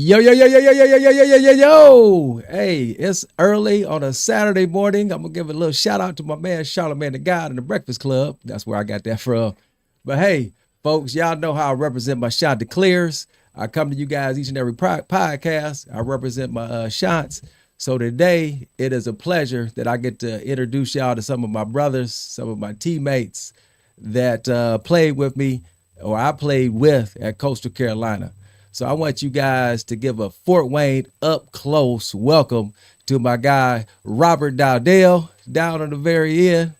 Yo, yo, yo, yo, yo, yo, yo, yo, yo, yo, yo, yo. Hey, it's early on a Saturday morning. I'm going to give a little shout out to my man, Charlamagne the God in the Breakfast Club. That's where I got that from. But hey, folks, y'all know how I represent my shot declares. I come to you guys each and every podcast. I represent my shots. So today, it is a pleasure that I get to introduce y'all to some of my brothers, some of my teammates that played with me, or I played with at Coastal Carolina. So I want you guys to give a Fort Wayne up close welcome to my guy, Robert Dowdell, down on the very end.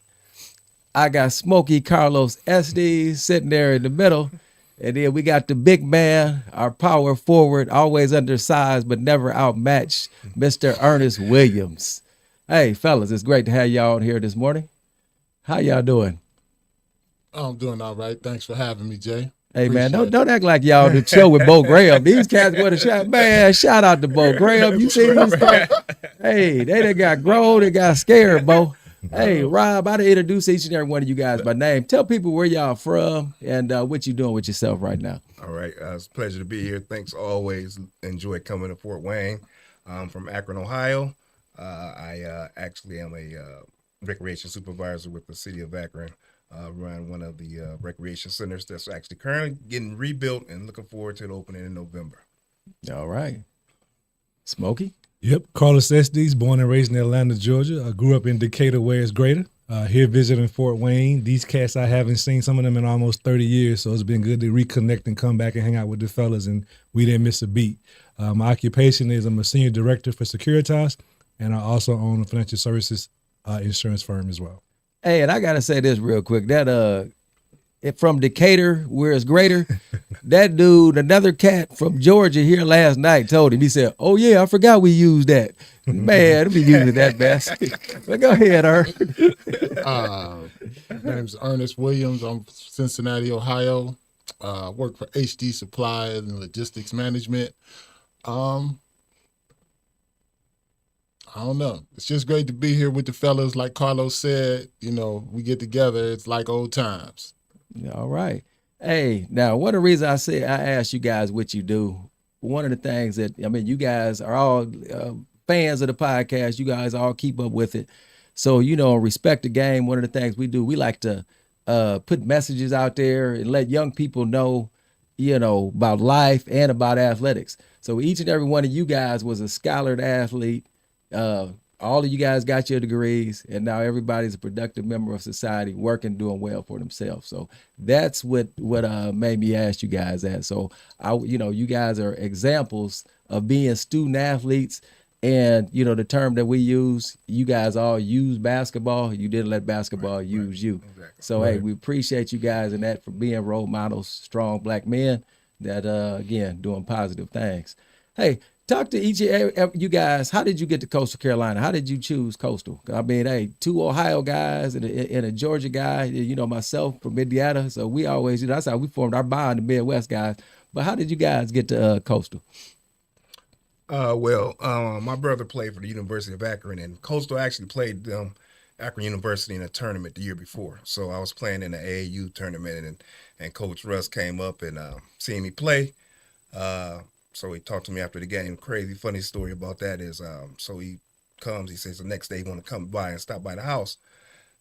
I got Smokey Carlos Estes sitting there in the middle. And then we got the big man, our power forward, always undersized but never outmatched, Mr. Ernest Williams. Hey, fellas, it's great to have y'all on here this morning. How y'all doing? I'm doing all right. Thanks for having me, Jay. Hey, man, don't act like y'all do chill with Bo Graham. These cats want to shout. Man, shout out to Bo Graham. You see these cats? Hey, they done got grown. They got scared, Bo. Hey, Rob, I'd introduce each and every one of you guys by name. Tell people where y'all from and what you doing with yourself right now. All right. It's a pleasure to be here. Thanks always. Enjoy coming to Fort Wayne. I'm from Akron, Ohio. I actually am a recreation supervisor with the city of Akron. Run one of the recreation centers that's actually currently getting rebuilt and looking forward to the opening in November. All right. Smokey? Yep, Carlos Estes, born and raised in Atlanta, Georgia. I grew up in Decatur, where it's greater. Here visiting Fort Wayne. These cats, I haven't seen some of them in almost 30 years, so it's been good to reconnect and come back and hang out with the fellas, and we didn't miss a beat. My occupation is I'm a senior director for Securitas, and I also own a financial services insurance firm as well. Hey, and I got to say this real quick. That from Decatur, where it's greater, that dude, another cat from Georgia here last night told him, he said, oh, yeah, I forgot we used that. Man, I'll be using that mess. But go ahead, Ern. My name's Ernest Williams. I'm from Cincinnati, Ohio. Work for HD Supply and Logistics Management. I don't know. It's just great to be here with the fellas. Like Carlos said, you know, we get together. It's like old times. All right. Hey, now, one of the reasons I asked you guys what you do, one of the things that, I mean, you guys are all fans of the podcast. You guys all keep up with it. So, you know, respect the game. One of the things we do, we like to put messages out there and let young people know, you know, about life and about athletics. So each and every one of you guys was a scholared athlete. All of you guys got your degrees, and now everybody's a productive member of society, working, doing well for themselves. So that's what made me ask you guys that. So you guys are examples of being student athletes, and you know the term that we use. You guys all use basketball. You didn't let basketball use you. Exactly. So hey, we appreciate you guys and that for being role models, strong black men that again doing positive things. Hey. Talk to each of you guys. How did you get to Coastal Carolina? How did you choose Coastal? I mean, hey, two Ohio guys and a Georgia guy, you know, myself from Indiana. So we always, that's how we formed our bond, the Midwest guys. But how did you guys get to Coastal? My brother played for the University of Akron, and Coastal actually played Akron University in a tournament the year before. So I was playing in the AAU tournament, and Coach Russ came up and seen me play. So he talked to me after the game. Crazy funny story about that is, so he comes, he says the next day he want to come by and stop by the house.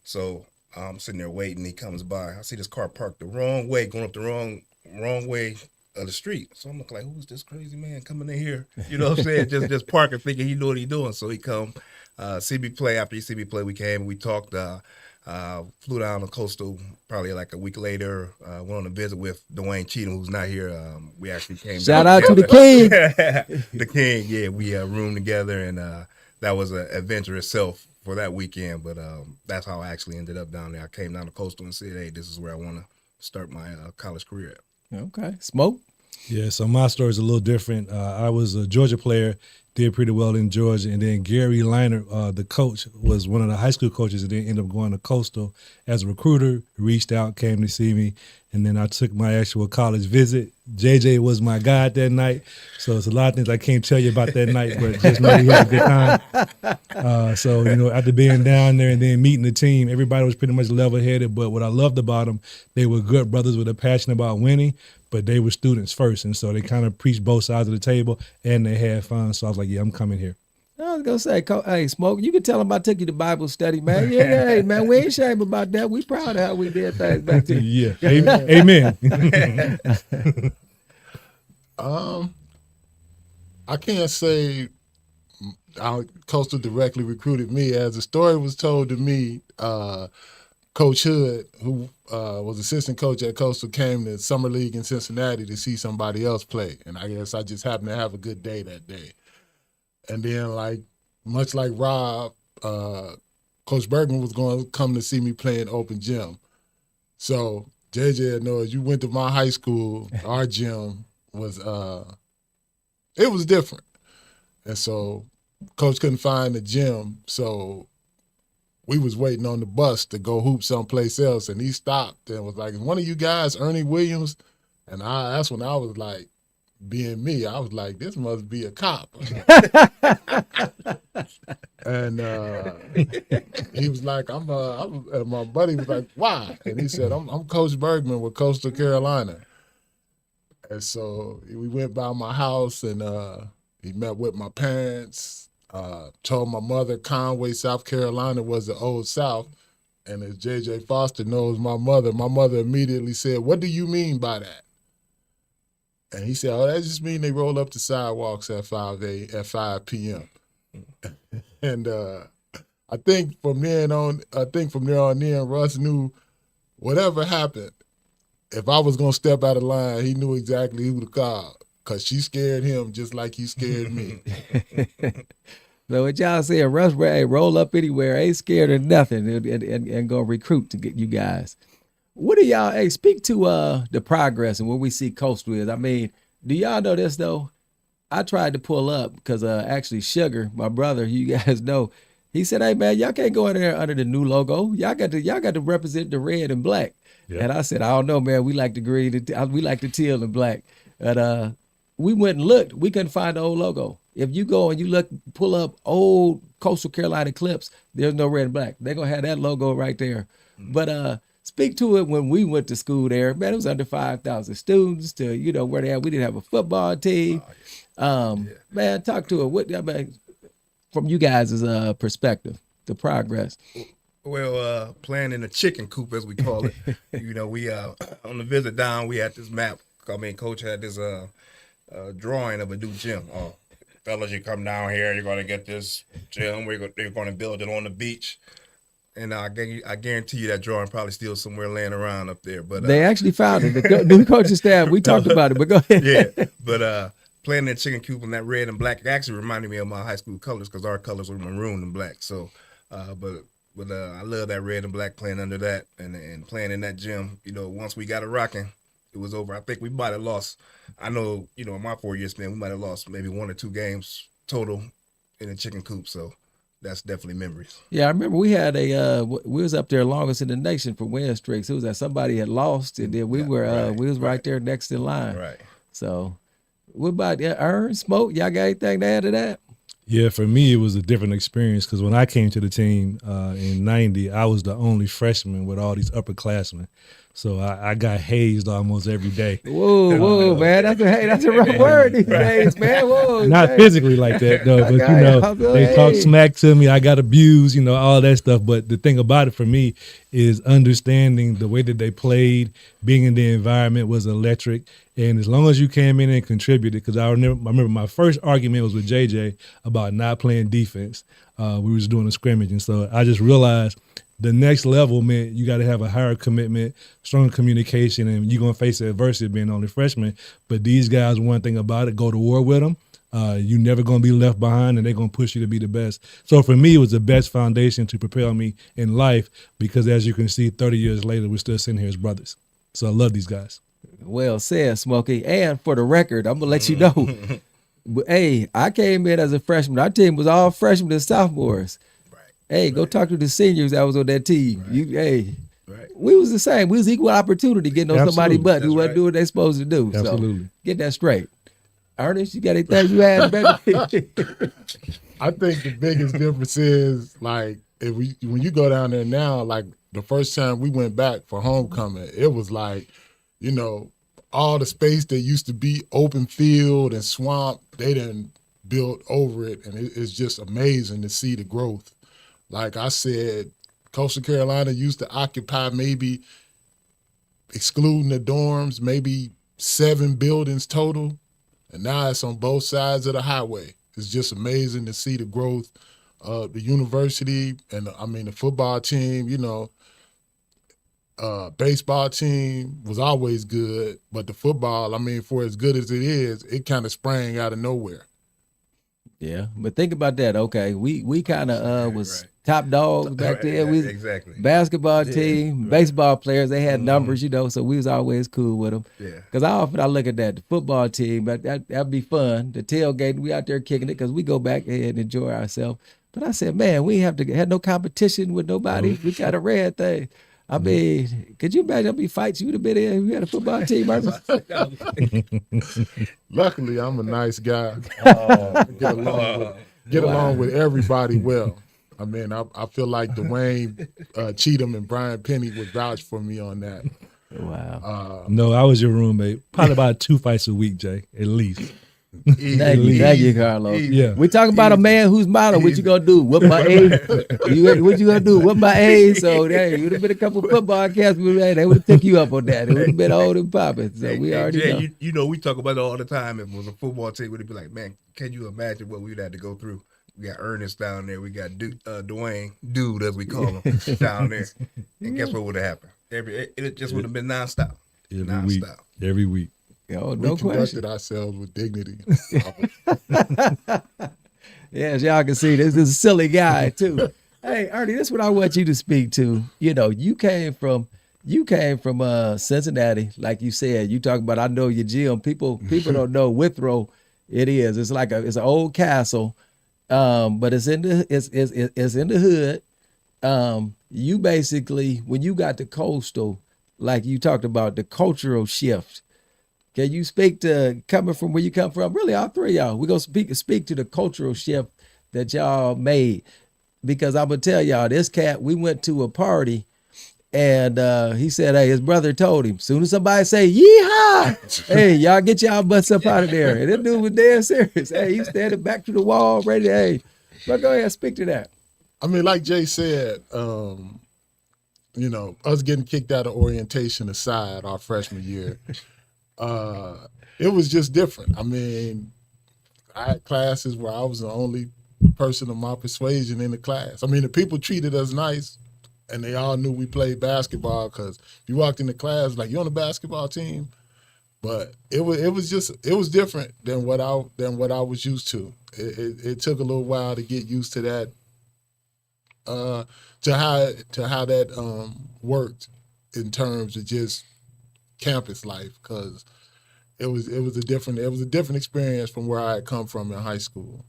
So I'm sitting there waiting. He comes by. I see this car parked the wrong way, going up the wrong way of the street. So I'm like, who's this crazy man coming in here? You know what I'm saying? just parking, thinking he knew what he doing. So he come, see me play. After he see me play, we came, we talked. Flew down to Coastal probably like a week later. Went on a visit with Dwayne Cheatham, who's not here. We actually came. Shout out to the King. The King, yeah. We roomed together, and that was an adventure itself for that weekend. But that's how I actually ended up down there. I came down to Coastal and said, hey, this is where I want to start my college career at. Okay. Smoke? Yeah, so my story is a little different. I was a Georgia player, did pretty well in Georgia. And then Gary Liner, the coach, was one of the high school coaches and then ended up going to Coastal as a recruiter, reached out, came to see me. And then I took my actual college visit. JJ was my guide that night. So it's a lot of things I can't tell you about that night, but just know we had a good time. So, after being down there and then meeting the team, everybody was pretty much level-headed. But what I loved about them, they were good brothers with a passion about winning, but they were students first. And so they kind of preached both sides of the table, and they had fun. So I was like, yeah, I'm coming here. I was gonna say, hey, Smoke, you can tell them I took you to Bible study, man. Yeah, hey, man, we ain't ashamed about that. We proud of how we did things back then. Yeah, amen. I can't say Coastal directly recruited me. As the story was told to me, Coach Hood, who was assistant coach at Coastal, came to Summer League in Cincinnati to see somebody else play. And I guess I just happened to have a good day that day. And then, much like Rob, Coach Bergman was going to come to see me play in open gym. So JJ knows you went to my high school. Our gym was it was different, and so Coach couldn't find the gym. So we was waiting on the bus to go hoop someplace else, and he stopped and was like, "Is one of you guys Ernest Williams?" And that's when I was like, being me, I was like, this must be a cop. And he was like, and my buddy was like, why? And he said, I'm Coach Bergman with Coastal Carolina. And so we went by my house, and he met with my parents, told my mother Conway, South Carolina was the Old South. And as J.J. Foster knows my mother immediately said, what do you mean by that? And he said, that just means they roll up the sidewalks at 5 p.m. And I think from there on in, Russ knew whatever happened, if I was going to step out of line, he knew exactly who to call, because she scared him just like he scared me. So what y'all saying, Russ, hey, roll up anywhere, ain't scared of nothing, and go recruit to get you guys. What do y'all, speak to the progress and where we see Coastal is. I mean, do y'all know this, though? I tried to pull up because actually Sugar, my brother, you guys know, he said, hey, man, y'all can't go in there under the new logo. Y'all got to represent the red and black. Yeah. And I said, I don't know, man. We like the green. We like the teal and black. And we went and looked. We couldn't find the old logo. If you go and you pull up old Coastal Carolina clips, there's no red and black. They're going to have that logo right there. Mm-hmm. But speak to it when we went to school there. Man, it was under 5,000 students to, where they had. We didn't have a football team. Man, talk to it. From you guys' perspective, the progress. Well, playing in the chicken coop, as we call it. We on the visit down, we had this map. Coach had this drawing of a new gym. Fellas, you come down here, you're going to get this gym. They're going to build it on the beach. And I guarantee you that drawing probably still somewhere laying around up there. But they actually found it. The new coaching staff, we talked about it, but go ahead. Yeah, but playing that chicken coop and that red and black, it actually reminded me of my high school colors, because our colors were maroon and black. So, but I love that red and black, playing under that and playing in that gym. Once we got it rocking, it was over. I think we might have lost. I know, in my 4 years span, we might have lost maybe 1 or 2 games total in the chicken coop. So that's definitely memories. Yeah, I remember we had we was up there longest in the nation for win streaks. It was that somebody had lost, and then we was right there next in line. Right. So, what about Ernst, Smoke? Y'all got anything to add to that? Yeah, for me, it was a different experience, because when I came to the team in 90, I was the only freshman with all these upperclassmen. So I got hazed almost every day. Whoa, man. That's a rough word these days, man. Whoa. Not physically like that, though. But, they talk smack to me. I got abused, all that stuff. But the thing about it for me is understanding the way that they played, being in the environment was electric. And as long as you came in and contributed, because I remember my first argument was with JJ about not playing defense. We was doing a scrimmage. And so I just realized the next level meant you got to have a higher commitment, stronger communication, and you're going to face the adversity being only freshman. But these guys, one thing about it, go to war with them. You're never going to be left behind, and they're going to push you to be the best. So for me, it was the best foundation to prepare me in life, because as you can see, 30 years later, we're still sitting here as brothers. So I love these guys. Well said, Smokey. And for the record, I'm going to let you know, Hey, I came in as a freshman. Our team was all freshmen and sophomores. Right. Hey, go talk to the seniors that was on that team. Right. Right. We was the same. We was equal opportunity getting on somebody's Absolutely. butt who That's wasn't right. doing what they supposed to do. Absolutely. So get that straight. Ernest, you got anything you add, baby? I think the biggest difference is like when you go down there now, like the first time we went back for homecoming, it was like, you know, all the space that used to be open field and swamp, they done built over it, and it's just amazing to see the growth. Like I said, Coastal Carolina used to occupy maybe, excluding the dorms, maybe 7 buildings total, and now it's on both sides of the highway. It's just amazing to see the growth of the university and the football team, you know. Baseball team was always good, but the football, for as good as it is, it kind of sprang out of nowhere. Yeah, but think about that. Okay, we kind of was top dogs back then. We was exactly. basketball team, baseball players. They had numbers, you know, so we was always cool with them. Yeah. Because I look at that, the football team, that'd be fun. The tailgate, we out there kicking it because we go back and enjoy ourselves. But I said, man, we had no competition with nobody. We kind of ran things. I mean, could you imagine how many fights you would have been in if we had a football team? Luckily, I'm a nice guy. Get along with everybody well. I feel like Dwayne Cheatham and Brian Penny would vouch for me on that. Wow. No, I was your roommate. Probably about 2 fights a week, Jay, at least. Thank you, Carlos. Yeah. We talking about a man who's model. What you gonna do? What my age? What you gonna do? What my age? So there would have been a couple football cats. They would have took you up on that. It would have been old and popping. So we already Jay, know. You know, we talk about it all the time. If it was a football team, would it be like, man, can you imagine what we'd have to go through? We got Ernest down there. We got Dwayne, Dude, as we call him, down there. And guess what would have happened? It just would have been nonstop. Every week. Oh, We no question. conducted ourselves with dignity. Yeah, as y'all can see, this is a silly guy too. Hey, Ernie, this is what I want you to speak to. You know, you came from Cincinnati, like you said. You talk about I know your gym. People don't know Withrow. It is. It's like it's an old castle, but it's in the hood. You basically, when you got to Coastal, like you talked about the cultural shift. Can you speak to coming from where you come from? Really, all three of y'all. We're going to speak to the cultural shift that y'all made. Because I'm going to tell y'all, this cat, we went to a party and he said, hey, his brother told him, soon as somebody say, yeehaw, hey, y'all get y'all butts up out of there. And this dude was dead serious. Hey, he standing back to the wall, ready to, hey. But go ahead, speak to that. Like Jay said, you know, us getting kicked out of orientation aside our freshman year, it was just different. I had classes where I was the only person of my persuasion in the class. The people treated us nice, and they all knew we played basketball because you walked into class like, you on the basketball team? But it was different than what I was used to. It took a little while to get used to that, to how that worked in terms of just campus life, because it was a different experience from where I had come from in high school.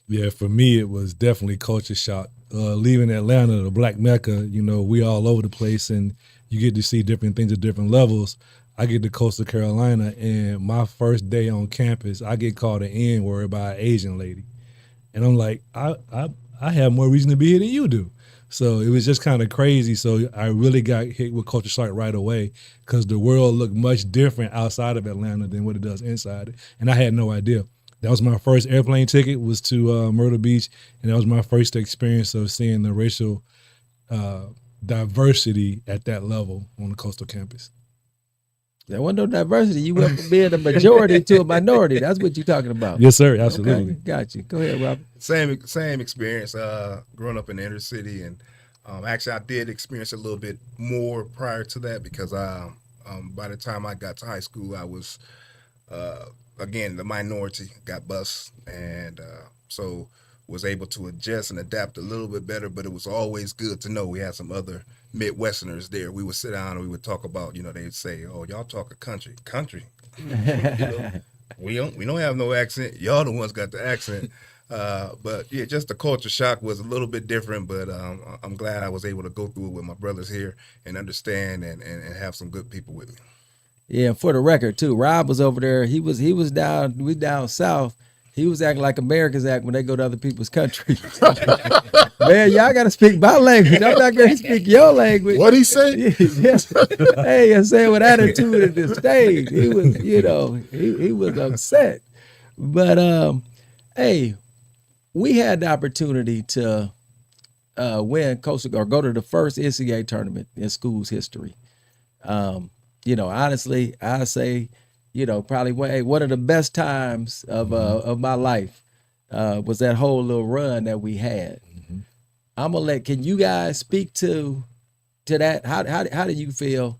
Yeah, for me it was definitely culture shock. Leaving Atlanta, the Black Mecca, you know, we all over the place and you get to see different things at different levels. I get to Coastal Carolina and my first day on campus, I get called an N-word by an Asian lady. And I'm like, I have more reason to be here than you do. So it was just kind of crazy. So I really got hit with culture shock right away because the world looked much different outside of Atlanta than what it does inside it. And I had no idea. That was my first airplane ticket, was to Myrtle Beach, and that was my first experience of seeing the racial diversity at that level on the Coastal campus. There wasn't no diversity. You went from being a majority to a minority. That's what you're talking about. Yes, sir. Absolutely. Okay, got you. Go ahead, Robert. Same experience. Growing up in the inner city, and actually I did experience a little bit more prior to that because by the time I got to high school, I was again the minority, got bused, and so was able to adjust and adapt a little bit better. But it was always good to know we had some other Midwesterners there. We would sit down and we would talk about, you know, they'd say, "Oh, y'all talk a country," you know. We don't have no accent. Y'all the ones got the accent. But yeah, just the culture shock was a little bit different. But I'm glad I was able to go through it with my brothers here and understand and have some good people with me. Yeah, and for the record too, Rob was over there. He was down south. He was acting like Americans act when they go to other people's country. Man, y'all got to speak my language. I'm not going to speak your language. What'd he say? Yes. Hey, I said with attitude at the stage. He was, he was upset. But hey, we had the opportunity to win coastal or go to the first NCAA tournament in school's history. Honestly, I say, probably one of the best times of my life was that whole little run that we had. I'm gonna can you guys speak to that? How do you feel?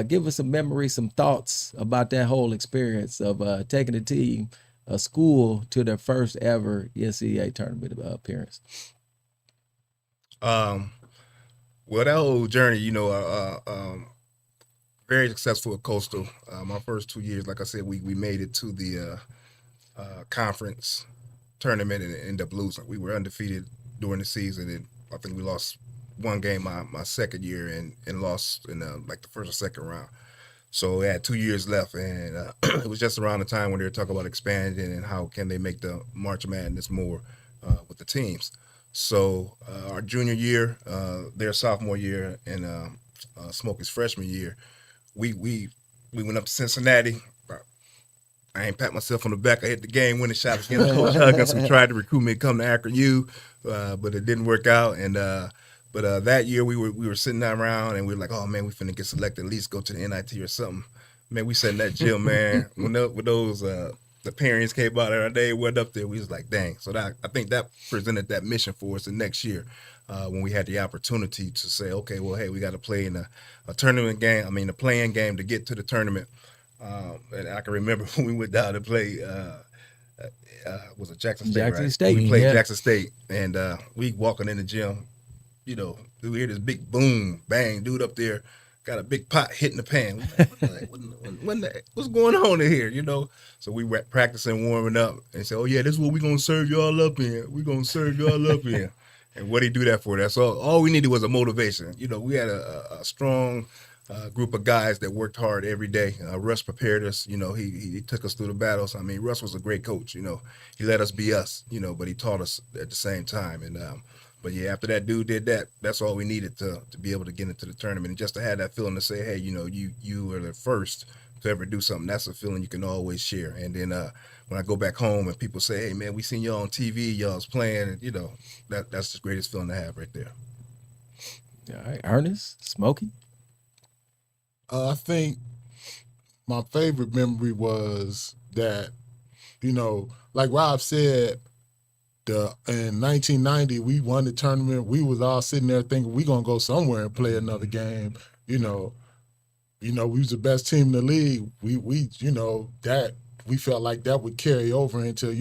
Give us some memories, some thoughts about that whole experience of taking the team, a school, to their first ever NCAA tournament appearance. Well, that whole journey, very successful at Coastal. My first 2 years, like I said, we made it to the conference tournament and ended up losing. We were undefeated during the season, and I think we lost one game my second year and lost in the first or second round. So we had 2 years left, and it was just around the time when they were talking about expanding and how can they make the March Madness more with the teams. So our junior year, their sophomore year, and Smokey's freshman year, we went up to Cincinnati. I ain't pat myself on the back. I hit the game-winning shot against Coach Huggins, who tried to recruit me to come to Akron U, but it didn't work out. And but that year we were sitting around and we were like, oh man, we finna get selected, at least go to the NIT or something. Man, we sat in that gym, man. When those the parents came out and our day went up there, we was like, dang. So I think that presented that mission for us the next year when we had the opportunity to say, okay, well, hey, we got to play in a tournament game. A playing game to get to the tournament. And I can remember when we went down to play. Was it Jackson State? Jackson right? State. We played Yeah. Jackson State, and we walking in the gym. We hear this big boom, bang, dude up there got a big pot hitting the pan. What's going on in here? So we were practicing, warming up, and said, oh yeah, this is what we're gonna serve y'all up in. We're gonna serve y'all up in. And what did he do that for? That's all we needed was a motivation. We had a strong group of guys that worked hard every day. Russ prepared us. He took us through the battles. Russ was a great coach. He let us be us. But he taught us at the same time. And but yeah, after that dude did that, that's all we needed to be able to get into the tournament and just to have that feeling to say, hey, you are the first to ever do something. That's a feeling you can always share. And then when I go back home and people say, hey man, we seen y'all on TV, y'all's playing, that's the greatest feeling to have right there. All right, Ernest, Smokey. I think my favorite memory was that, like Rob said, in 1990 we won the tournament. We was all sitting there thinking we gonna go somewhere and play another game. We was the best team in the league. That we felt like that would carry over into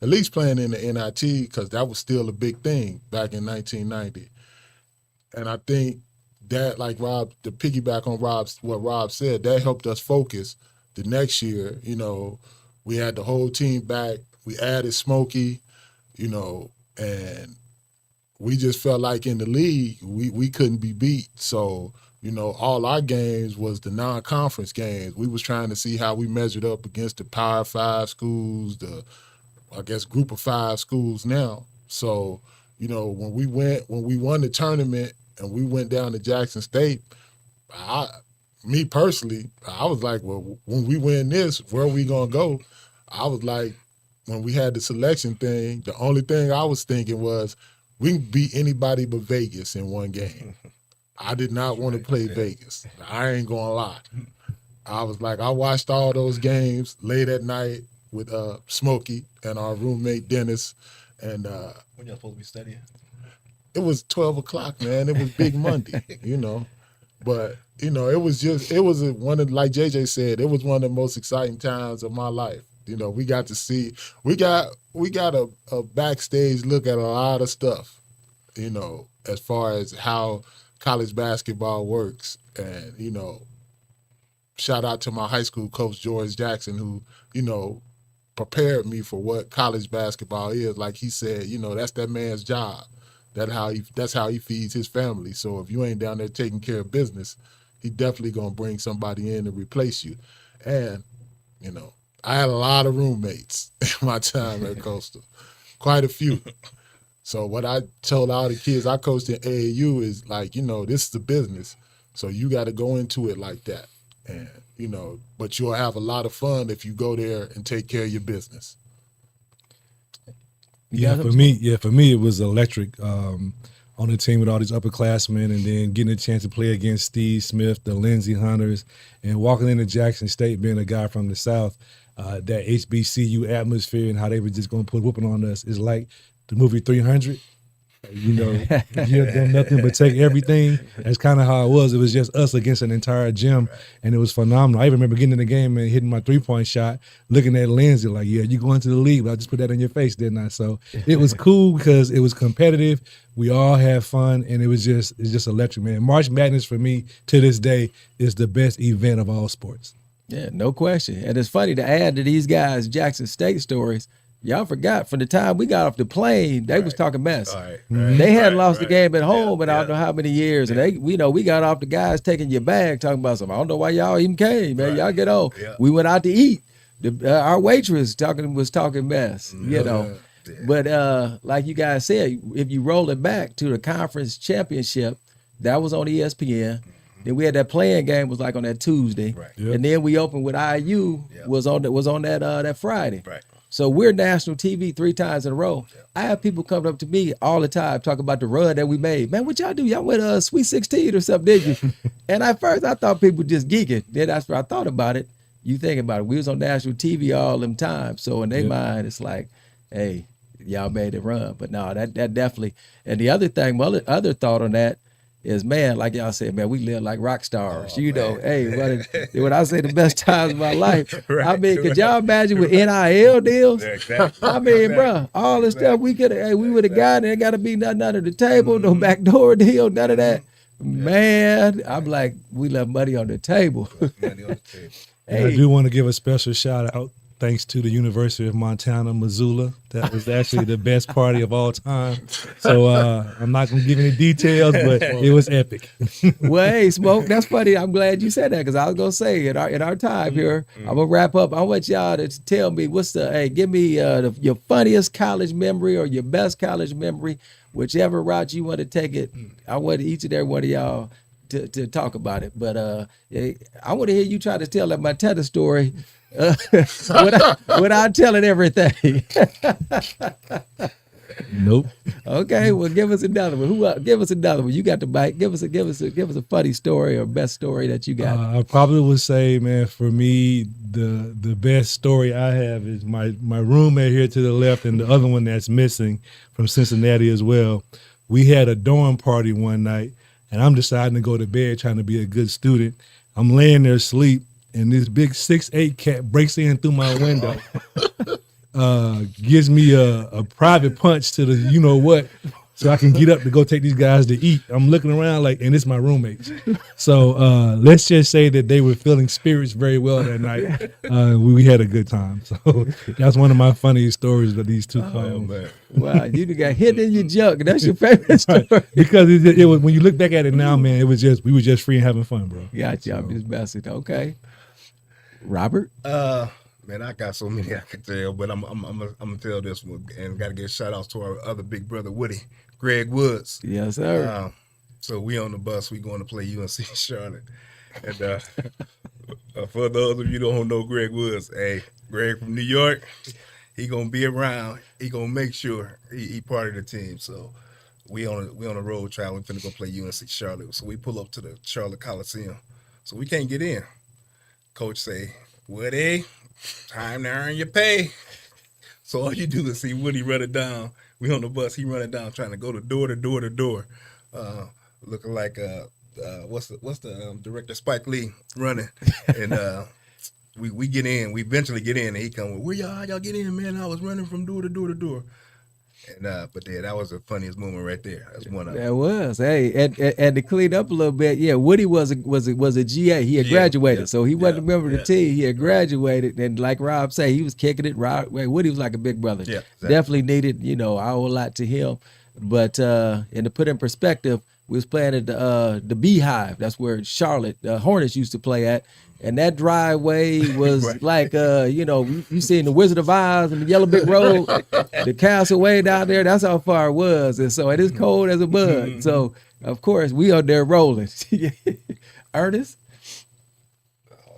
at least playing in the NIT, because that was still a big thing back in 1990. And I think that, like Rob, to piggyback on what Rob said, that helped us focus the next year. We had the whole team back. We added Smokey, and we just felt like in the league we couldn't be beat. So, all our games was the non-conference games. We was trying to see how we measured up against the Power 5 schools, group of 5 schools now. So, when we won the tournament and we went down to Jackson State, me personally, I was like, well, when we win this, where are we gonna go? I was like, when we had the selection thing, the only thing I was thinking was we can beat anybody but Vegas in one game. I did not want to play Vegas. I ain't gonna lie. I was like, I watched all those games late at night with Smokey and our roommate Dennis, and When y'all supposed to be studying? it was 12 o'clock, man. It was Big Monday, But, it was one of, like JJ said, it was one of the most exciting times of my life. We got to see, we got a backstage look at a lot of stuff, as far as how college basketball works. And, shout out to my high school coach, George Jackson, who, prepared me for what college basketball is. Like he said, that's that man's job. That's how he feeds his family. So if you ain't down there taking care of business, he definitely gonna bring somebody in to replace you. And, I had a lot of roommates in my time at Coastal. Quite a few. So what I told all the kids I coached in AAU is like, this is a business. So you got to go into it like that. And, but you'll have a lot of fun if you go there and take care of your business. For me, it was electric. On the team with all these upperclassmen, and then getting a chance to play against Steve Smith, the Lindsey Hunters, and walking into Jackson State, being a guy from the South, that HBCU atmosphere and how they were just going to put whooping on us is like the movie 300. You have done nothing but take everything. That's kind of how it was. It was just us against an entire gym, and it was phenomenal. I even remember getting in the game and hitting my 3-point shot, looking at Lindsey like, yeah, you're going to the league, but I just put that in your face, didn't I? So it was cool because it was competitive. We all had fun, and it's just electric, man. March Madness for me to this day is the best event of all sports. Yeah, no question. And it's funny to add to these guys' Jackson State stories. Y'all forgot from the time we got off the plane, they was talking mess. They hadn't lost the game at home in I don't know how many years. And we got off the guys taking your bag, talking about something. I don't know why y'all even came, man. Y'all get on. Yeah. We went out to eat. Our waitress was talking mess, But like you guys said, if you roll it back to the conference championship, that was on ESPN. Then we had that playing game was like on that Tuesday. Right. Yep. And then we opened with IU was on that Friday. Right. So we're national TV 3 times in a row. Yeah. I have people coming up to me all the time talking about the run that we made. Man, what y'all do? Y'all went Sweet 16 or something, did you? And at first I thought people just geeking. Then after I thought about it, you think about it. We was on national TV all them times. So in their mind, it's like, hey, y'all made it run. But no, that definitely. And the other thing, other thought on that is, man, like y'all said, man, we live like rock stars. Hey, when I say the best times of my life, could y'all imagine with NIL deals? Exactly. Bro, all the stuff we would have gotten, there got to be nothing under the table, no backdoor deal, none of that. Man, I'm like, we left money on the table. Hey. I do want to give a special shout out. Thanks to the University of Montana, Missoula. That was actually the best party of all time. So I'm not going to give any details, but it was epic. Well, hey, Smoke, that's funny. I'm glad you said that because I was going to say in our time here, I'm going to wrap up. I want y'all to tell me give me your funniest college memory or your best college memory, whichever route you want to take it. I want each and every one of y'all to talk about it. But I want to hear you try to tell that Montana story without telling everything. Nope. Okay, well, give us another one. Give us another one. You got the mic. Give us a funny story or best story that you got. I probably would say, man, for me, the best story I have is my roommate here to the left and the other one that's missing from Cincinnati as well. We had a dorm party one night, and I'm deciding to go to bed trying to be a good student. I'm laying there asleep, and this big 6'8" cat breaks in through my window, gives me a private punch to the you-know-what, so I can get up to go take these guys to eat. I'm looking around and it's my roommates. So let's just say that they were feeling spirits very well that night. We had a good time. So that's one of my funniest stories of these two clowns. Wow, you got hit in your junk. That's your favorite story. Because it was, when you look back at it now, man, we were just free and having fun, bro. Gotcha. I'm just messing. Okay. Robert? Man, I got so many I could tell, but I'm gonna tell this one, and got to give shout outs to our other big brother Woody, Greg Woods. Yes, sir. So we on the bus, we going to play UNC Charlotte, and for those of you who don't know Greg Woods, hey, Greg from New York, he gonna be around. He gonna make sure he part of the team. So we on a road trial. We finna go play UNC Charlotte. So we pull up to the Charlotte Coliseum. So we can't get in. Coach say, Woody, time to earn your pay. So all you do is see Woody run it down. We on the bus, he run it down, trying to go to door to door to door, looking like what's the director Spike Lee running, and we get in. We eventually get in, and he come, where y'all get in, man? I was running from door to door to door. And but yeah, that was the funniest moment right there. That's one of them. That was. Hey, and to clean up a little bit, yeah, Woody was a GA. He had graduated, so he wasn't a member of the team. He had graduated, and like Rob said, he was kicking it. Woody was like a big brother. Yeah, exactly. Definitely needed, I owe a lot to him. But and to put in perspective, we was playing at the Beehive. That's where Charlotte Hornets used to play at. And that driveway was Right. like, you seen the Wizard of Oz and the Yellow Brick Road, the castle way down there. That's how far it was. And so it is cold as a bug. So, of course, we are there rolling. Ernest?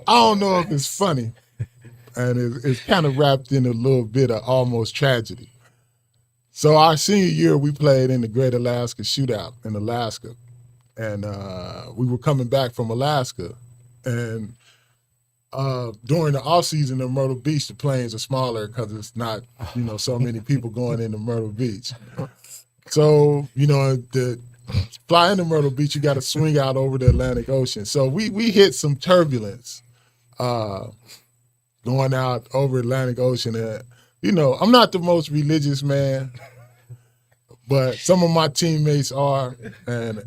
I don't know if it's funny, and it's kind of wrapped in a little bit of almost tragedy. So our senior year, we played in the Great Alaska Shootout in Alaska, and we were coming back from Alaska, and during the off season in Myrtle Beach, the planes are smaller because it's not, so many people going into Myrtle Beach. So, to fly into Myrtle Beach, you got to swing out over the Atlantic Ocean. So we hit some turbulence going out over Atlantic Ocean. And, I'm not the most religious man, but some of my teammates are. And,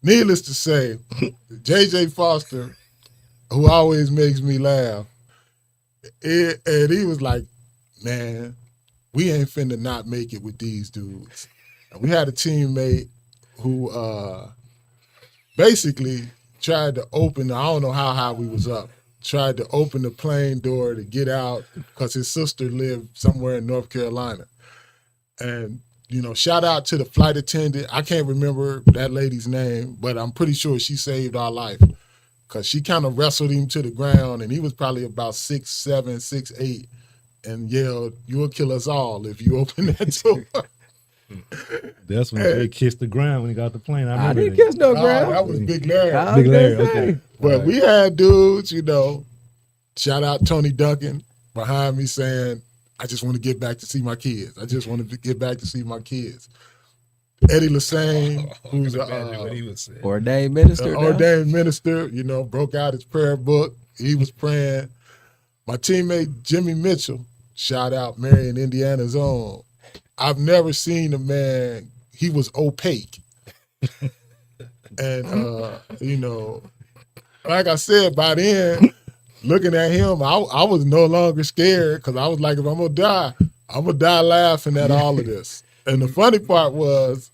needless to say, J.J. Foster, who always makes me laugh, and he was like, man, we ain't finna not make it with these dudes. And we had a teammate who basically tried to open, I don't know how high we was up, tried to open the plane door to get out because his sister lived somewhere in North Carolina. And, shout out to the flight attendant. I can't remember that lady's name, but I'm pretty sure she saved our life because she kind of wrestled him to the ground, and he was probably about 6'7", 6'8", and yelled, "You'll kill us all if you open that door." That's when they kissed the ground when he got off the plane. I I remember didn't that. kiss no ground. That was Big Larry. I was Big gonna Larry, say. okay. But we had dudes, shout out Tony Duncan behind me saying, "I just want to get back to see my kids. I just want to get back to see my kids." Eddie Lassane, who's Imagine what he would say. Ordained minister. an now. ordained minister, broke out his prayer book. He was praying. My teammate Jimmy Mitchell, shout out Marion, Indiana's own. I've never seen a man, he was opaque. And, like I said, by then, looking at him, I was no longer scared because I was like, if I'm going to die laughing at all of this. And the funny part was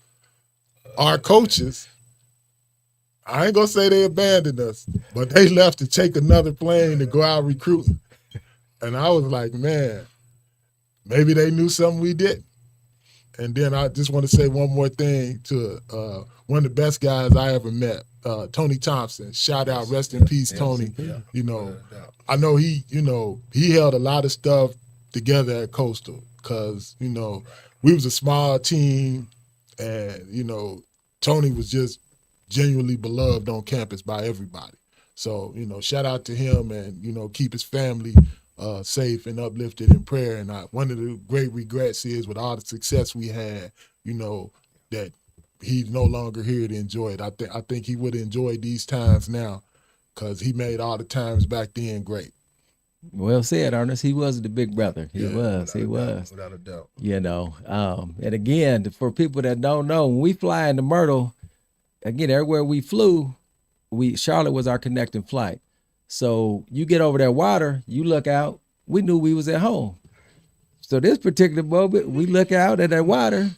our coaches, I ain't going to say they abandoned us, but they left to take another plane to go out recruiting. And I was like, man, maybe they knew something we didn't. And then I just want to say one more thing to one of the best guys I ever met, Tony Thompson. Shout out, rest in peace, Tony. I know he held a lot of stuff together at Coastal because, we was a small team and, Tony was just genuinely beloved on campus by everybody. So, shout out to him and, keep his family safe and uplifted in prayer. And one of the great regrets is with all the success we had, that he's no longer here to enjoy it. I think he would enjoy these times now because he made all the times back then great. Well said, Ernest. He was the big brother. He was. Without a doubt. And again, for people that don't know, when we fly into Myrtle, again, everywhere we flew, Charlotte was our connecting flight. So you get over that water, you look out, we knew we was at home. So this particular moment, we look out at that water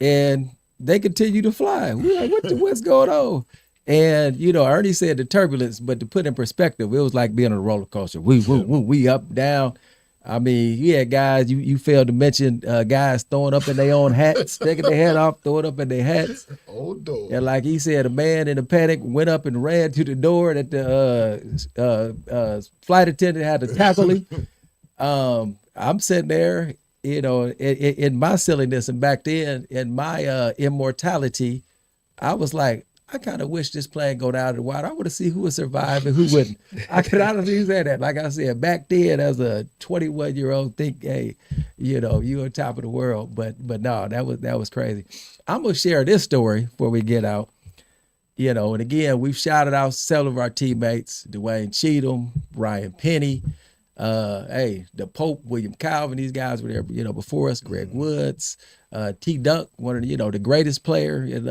and they continue to fly. We're like, what's going on? And, Ernie said the turbulence, but to put in perspective, it was like being on a roller coaster. We up, down. I mean, you had guys, you failed to mention guys throwing up in their own hats, taking their hat off, throwing up in their hats. Oh, no. And like he said, a man in a panic went up and ran to the door that the flight attendant had to tackle him. I'm sitting there, in my silliness, and back then, in my immortality, I was like, I kind of wish this plane go down to the water. I want to see who would survive and who wouldn't. I could honestly say that. Like I said, back then as a 21-year-old, think, hey, you on top of the world. But no, that was crazy. I'm gonna share this story before we get out. And again, we've shouted out several of our teammates: Dwayne Cheatham, Ryan Penny, Hey, the Pope, William Calvin, these guys were there, before us. Greg Woods, T. Dunk, one of the, the greatest player in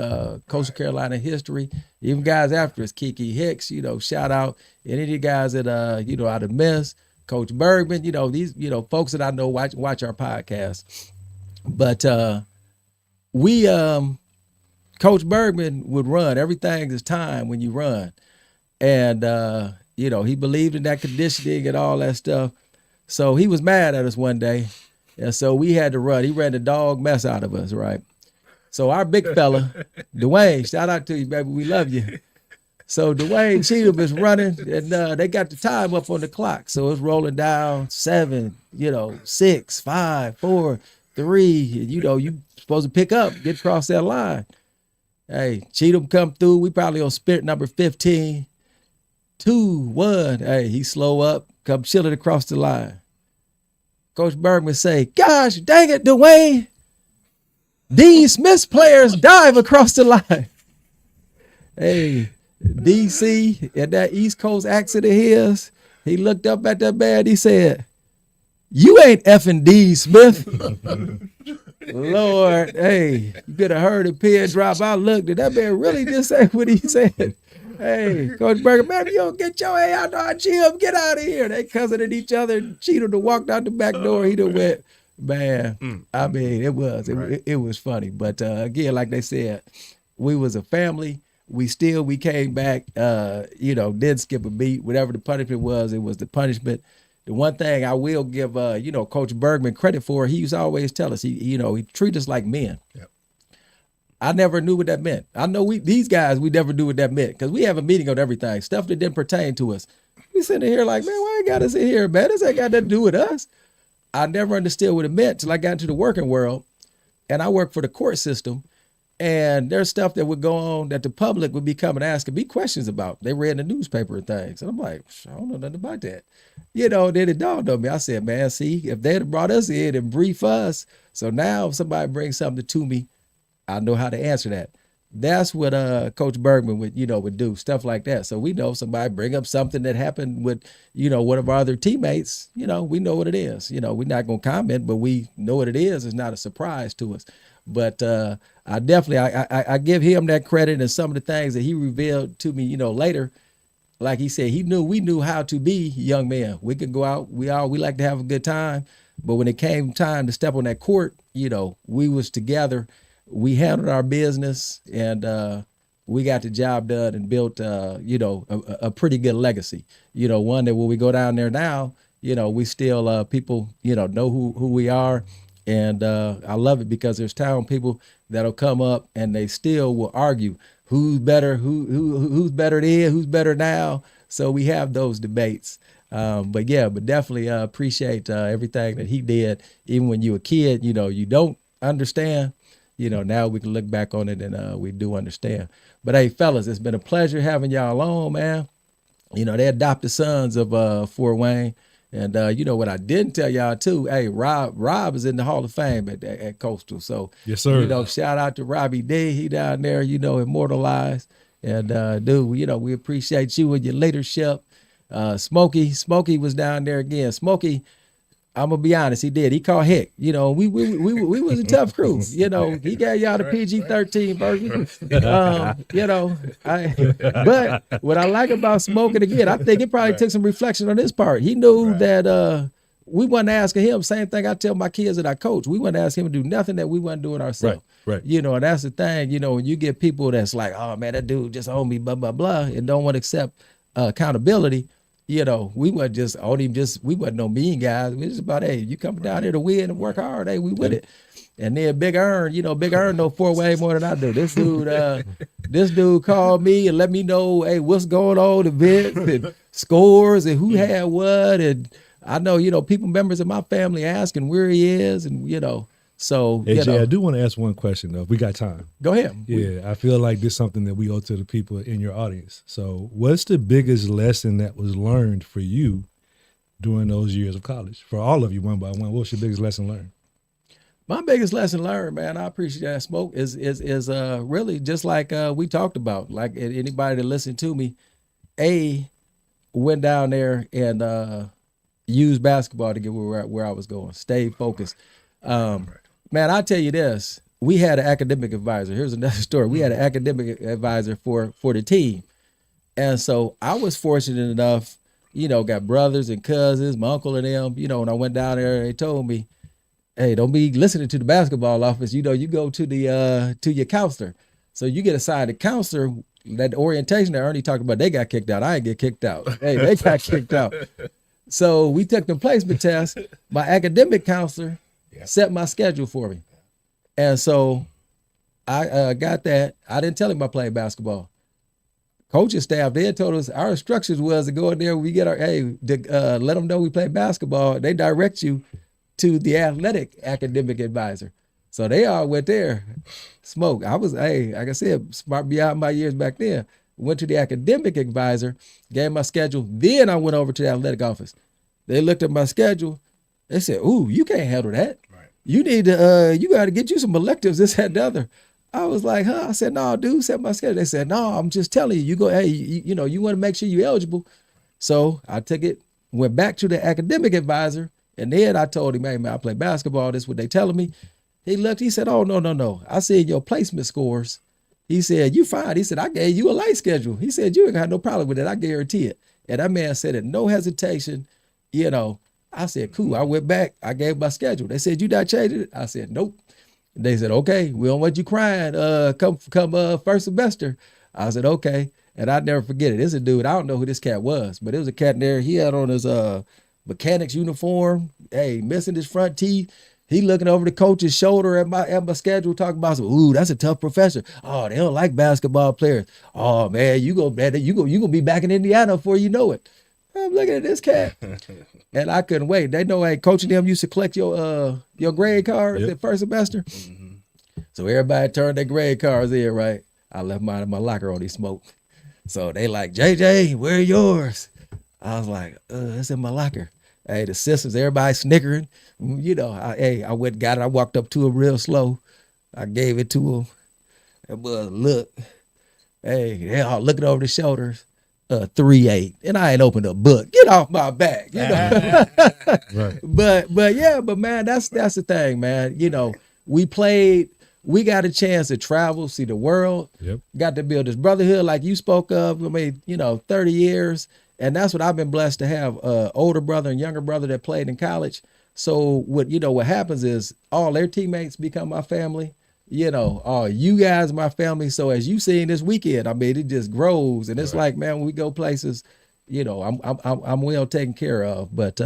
Coastal Carolina history. Even guys after us, Kiki Hicks, shout out any of the guys that out of Miss, Coach Bergman, these, folks that I know watch our podcast. But we Coach Bergman would run. Everything is time when you run. And he believed in that conditioning and all that stuff. So he was mad at us one day. And so we had to run. He ran the dog mess out of us, right? So our big fella, Dwayne, shout out to you, baby. We love you. So Dwayne Cheatham is running, and they got the time up on the clock. So it's rolling down 7, 6, 5, 4, 3. And, you supposed to pick up, get across that line. Hey, Cheatham come through. We probably on spirit number 15. 2, 1. Hey, he slow up, come chilling across the line. Coach Bergman say, "Gosh, dang it, Dwayne. Dean Smith's players dive across the line." Hey, DC and that East Coast accent of his, he looked up at that man, he said, "You ain't effing Dean Smith." Lord, hey, you could have heard a pin drop. I looked, did that man really just say what he said? Hey, Coach Berger, man, you don't get your ass out of our gym, get out of here. They cousined each other, cheated to walk out the back door. He done went, man. I mean, it was funny. But again, like they said, we was a family. We came back, didn't skip a beat. Whatever the punishment was, it was the punishment. The one thing I will give, Coach Bergman credit for, he used to always tell us, he treat us like men. Yep. I never knew what that meant. I know these guys, we never knew what that meant because we have a meeting on everything, stuff that didn't pertain to us. We sitting here like, man, why you got us in here, man? This ain't got nothing to do with us. I never understood what it meant till I got into the working world, and I worked for the court system, and there's stuff that would go on that the public would be coming asking me questions about. They read the newspaper and things, and I'm like, I don't know nothing about that. Then it dawned on me. I said, man, see, if they'd have brought us in and brief us, so now if somebody brings something to me, I know how to answer that. That's what Coach Bergman would do, stuff like that. So we know somebody bring up something that happened with, one of our other teammates, we know what it is. We're not going to comment, but we know what it is. It's not a surprise to us. But I definitely, I give him that credit, and some of the things that he revealed to me, later. Like he said, we knew how to be young men. We could go out, we like to have a good time. But when it came time to step on that court, we was together. We handled our business, and we got the job done and built, a pretty good legacy. One that when we go down there now, we still people, know who we are, and I love it because there's town people that'll come up and they still will argue who's better, who's better then, who's better now. So we have those debates. But definitely appreciate everything that he did, even when you were a kid. You don't understand. Now we can look back on it and we do understand. But hey, fellas, it's been a pleasure having y'all on, man. They adopted sons of Fort Wayne. And what I didn't tell y'all too, hey, Rob is in the Hall of Fame at Coastal. So, yes, sir. Shout out to Robbie D. He down there, immortalized. And dude, we appreciate you and your leadership. Smokey was down there again. Smokey, I'm gonna be honest, he did. He called heck. We was a tough crew. He gave y'all the PG-13 version. But what I like about Smoking again, I think it probably took some reflection on his part. He knew that we wasn't asking him. Same thing I tell my kids that I coach. We wasn't asking him to do nothing that we wasn't doing ourselves. Right. And that's the thing. When you get people that's like, oh man, that dude just owned me, blah blah blah, and don't want to accept accountability. We wasn't we wasn't no mean guys. We just about, hey, you coming down here to win and work hard. Hey, we with it. And then Big Earn, Big Earn know Fort Wayne more than I do. This dude called me and let me know, hey, what's going on, events and scores and who had what. And I know, people, members of my family asking where he is, and so AJ, I do want to ask one question though, if we got time. Go ahead. Yeah, I feel like this is something that we owe to the people in your audience. So what's the biggest lesson that was learned for you during those years of college? For all of you, one by one, what's your biggest lesson learned? My biggest lesson learned, man, I appreciate that, Smoke, is really just like we talked about. Like anybody that listened to me, went down there and use basketball to get where I was going. Stay focused. Man, I'll tell you this. We had an academic advisor. Here's another story. We had an academic advisor for the team. And so I was fortunate enough, got brothers and cousins, my uncle and them, when I went down there, they told me, hey, don't be listening to the basketball office. You go to to your counselor. So you get assigned a counselor. That orientation that Ernie talked about, they got kicked out. I didn't get kicked out. Hey, they got kicked out. So we took the placement test. My academic counselor set my schedule for me. And so I got that. I didn't tell him I played basketball. Coaching staff, they had told us our instructions was to go in there. We get let them know we play basketball. They direct you to the athletic academic advisor. So they all went there. Smoke. I was, like I said, smart beyond my years back then. Went to the academic advisor, gave my schedule. Then I went over to the athletic office. They looked at my schedule. They said, "Ooh, you can't handle that. Right. You need to, you got to get you some electives, this, that, and the other." I was like, "Huh?" I said, "No, dude, set my schedule." They said, "No, I'm just telling you. You go, hey, you want to make sure you're eligible." So I took it, went back to the academic advisor, and then I told him, "Hey, man, I play basketball. This is what they telling me." He looked, he said, "Oh, no. I seen your placement scores." He said, "You fine." He said, "I gave you a light schedule." He said, "You ain't got no problem with it. I guarantee it." And that man said it, no hesitation. I said, "Cool." I went back. I gave my schedule. They said, "You not changing it?" I said, "Nope." They said, "Okay, we don't want you crying. Come first semester." I said, "Okay." And I'd never forget it. It's a dude, I don't know who this cat was, but it was a cat in there. He had on his mechanic's uniform, missing his front teeth. He looking over the coach's shoulder at my schedule, talking about, "Ooh, that's a tough professor. Oh, they don't like basketball players. Oh man, you gonna be back in Indiana before you know it." I'm looking at this cat, and I couldn't wait. They know, coaching them used to collect your grade cards at first semester. Mm-hmm. So everybody turned their grade cards in, right? I left mine in my locker on these smoke. So they like, "JJ, where are yours?" I was like, "It's in my locker." Hey, the sisters, everybody snickering. I went, got it. I walked up to him real slow. I gave it to him. That was look. Hey, they all looking over the shoulders. 3.8, and I ain't opened a book. Get off my back. Right. But man, that's the thing, man. We played. We got a chance to travel, see the world. Yep. Got to build this brotherhood like you spoke of. 30 years. And that's what I've been blessed to have, older brother and younger brother that played in college. So what happens is all their teammates become my family. You guys my family. So as you seen this weekend, it just grows. And it's like, man, when we go places, I'm well taken care of. But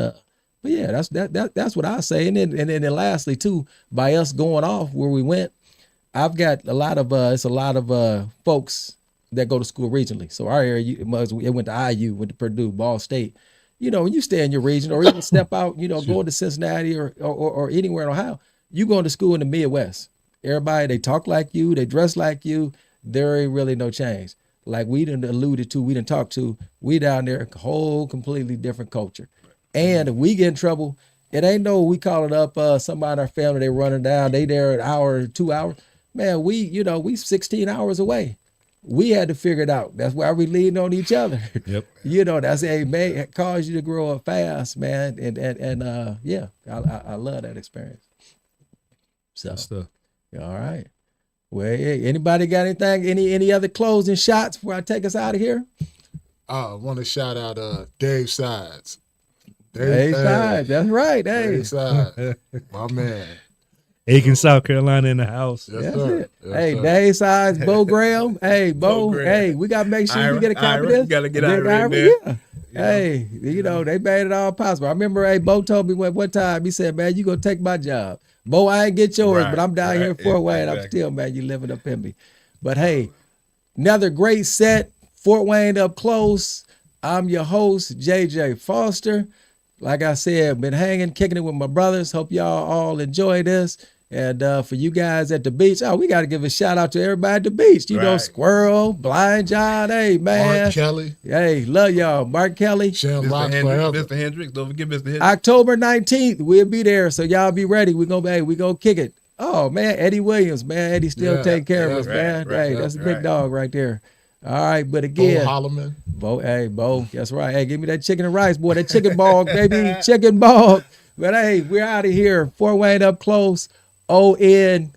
yeah, that's what I say. And then lastly too, by us going off where we went, I've got a lot of folks that go to school regionally. So our area, it went to IU, went to Purdue, Ball State. When you stay in your region or even step out, go to Cincinnati or anywhere in Ohio, you going to school in the Midwest. Everybody, they talk like you, they dress like you. There ain't really no change. Like we done alluded to, we done talked to, we down there, a whole completely different culture. And if we get in trouble, it ain't we calling up somebody in our family, they running down, they there an hour or 2 hours. Man, we 16 hours away. We had to figure it out. That's why we leaned on each other. Yep. That's it caused you to grow up fast, man. And I love that experience. So, all right. Well, anybody got anything? Any other closing shots before I take us out of here? I want to shout out Dave Sides. Dave Sides, that's right. Dave Sides, my man. Aiken, South Carolina in the house. Yes, sir. Yes, Dave Sides, Bo Graham. Hey, Bo. Hey, we got to make sure we get a copy of this. You got to get out of there. Yeah. Hey, they made it all possible. I remember, Bo told me one time, he said, "Man, you going to take my job. Bo, I ain't get yours, but I'm down here in Fort Wayne. I'm still, man, you living up in me." But hey, another great set. Fort Wayne up close. I'm your host, JJ Foster. Like I said, been kicking it with my brothers. Hope y'all all enjoy this. And for you guys at the beach, we got to give a shout out to everybody at the beach. Squirrel, Blind John, hey, man. Mark Kelly. Hey, love y'all. Mark Kelly. Mr. Hendricks, don't forget Mr. Hendricks. October 19th, we'll be there. So y'all be ready. We gonna kick it. Oh, man, Eddie Williams, man. Eddie still taking care of us, man. That's a big dog right there. All right, but Bo again, Holloman. Bo, that's right. Hey, give me that chicken and rice, boy. That chicken ball, baby, chicken ball. But hey, we're out of here. Fort Wayne up close. ONV.